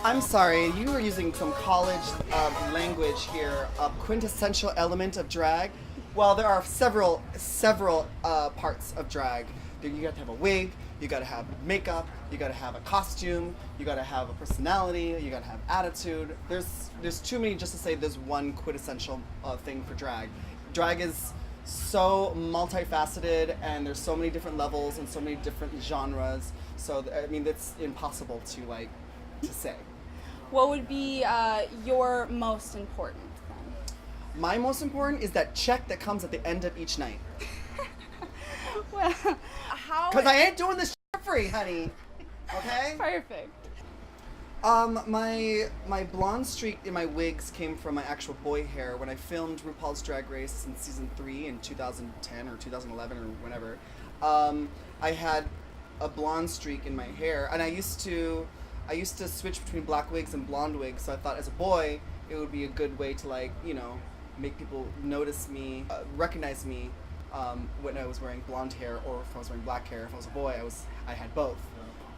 I'm sorry, you were using some college language here. A quintessential element of drag. Well, there are several parts of drag. You got to have a wig, you got to have makeup, you got to have a costume, you got to have a personality, you got to have attitude. There's too many just to say there's one quintessential thing for drag. Drag is so multifaceted, and there's so many different levels and so many different genres. So I mean, it's impossible to say. What would be your most important then? My most important is that check that comes at the end of each night. Well, how? Because I ain't doing this shit free, honey. Okay? Perfect. My blonde streak in my wigs came from my actual boy hair. When I filmed RuPaul's Drag Race in season 3 in 2010 or 2011 or whenever, I had a blonde streak in my hair, and I used to switch between black wigs and blonde wigs. So I thought, as a boy, it would be a good way to make people notice me, recognize me when I was wearing blonde hair, or if I was wearing black hair. If I was a boy, I had both.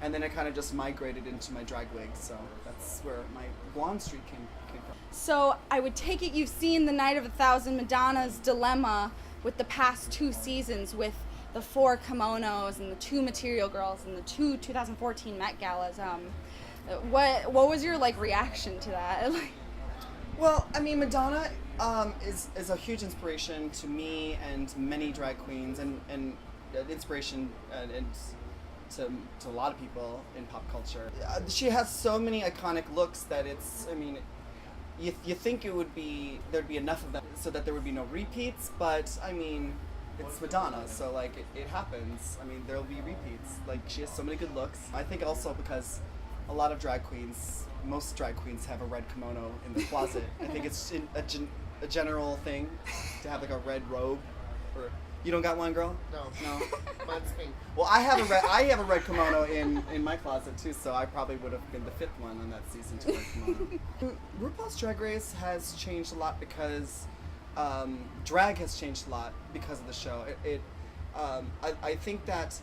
And then I kind of just migrated into my drag wig, so that's where my blonde streak came from. So I would take it you've seen The Night of a Thousand Madonna's dilemma with the past 2 seasons, with the 4 kimonos and the 2 Material Girls and the 2 2014 Met Galas. What was your reaction to that? Well, I mean, Madonna is a huge inspiration to me and many drag queens, and inspiration and to a lot of people in pop culture. She has so many iconic looks that you think there'd be enough of them so that there would be no repeats, but I mean, it's Madonna, so it happens. I mean, there'll be repeats. She has so many good looks. I think also because a lot of most drag queens have a red kimono in the closet. I think it's a general thing to have a red robe. Or you don't got one, girl? No. Mine's pink. Well, I have a red kimono in my closet too, so I probably would have been the 5th one on that season to wear kimono. RuPaul's Drag Race has changed a lot because drag has changed a lot because of the show. I think that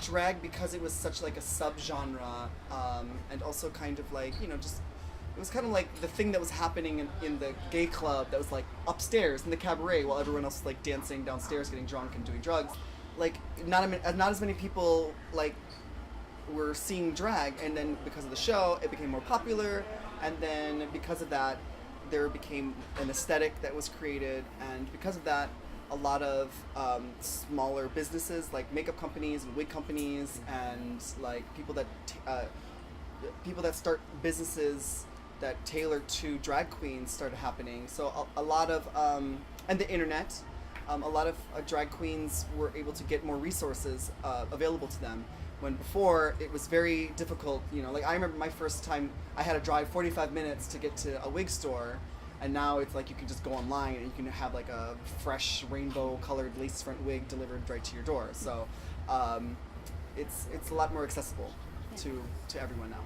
drag, because it was such a subgenre, and also kind of it was kind of the thing that was happening in the gay club that was upstairs in the cabaret while everyone else was dancing downstairs, getting drunk and doing drugs. Not as many people were seeing drag, and then because of the show it became more popular, and then because of that there became an aesthetic that was created, and because of that a lot of smaller businesses like makeup companies and wig companies and people that start businesses that tailor to drag queens started happening. So a lot of and the internet, a lot of drag queens were able to get more resources available to them, when before it was very difficult. I remember my first time I had to drive 45 minutes to get to a wig store, and now it's you can just go online and you can have a fresh rainbow colored lace front wig delivered right to your door. So it's a lot more accessible to everyone now.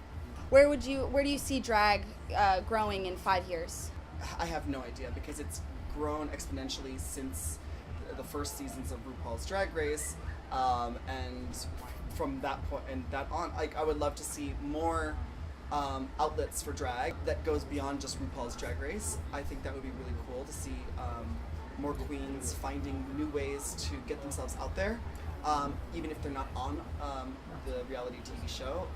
Where do you see drag growing in 5 years? I have no idea, because it's grown exponentially since the first seasons of RuPaul's Drag Race, and from that point and that on, I would love to see more outlets for drag that goes beyond just RuPaul's Drag Race. I think that would be really cool to see more queens finding new ways to get themselves out there, even if they're not on the reality TV show.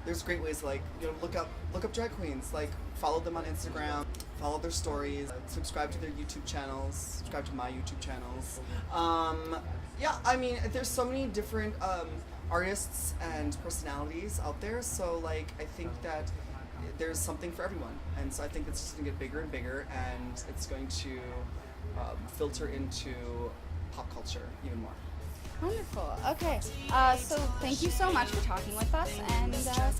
There's great ways look up drag queens, follow them on Instagram, follow their stories, subscribe to their YouTube channels, subscribe to my YouTube channels. Yeah, I mean, there's so many different artists and personalities out there, so I think that there's something for everyone, and so I think it's just gonna get bigger and bigger, and it's going to filter into pop culture even more. Wonderful. Okay. So thank you so much for talking with us, and yeah.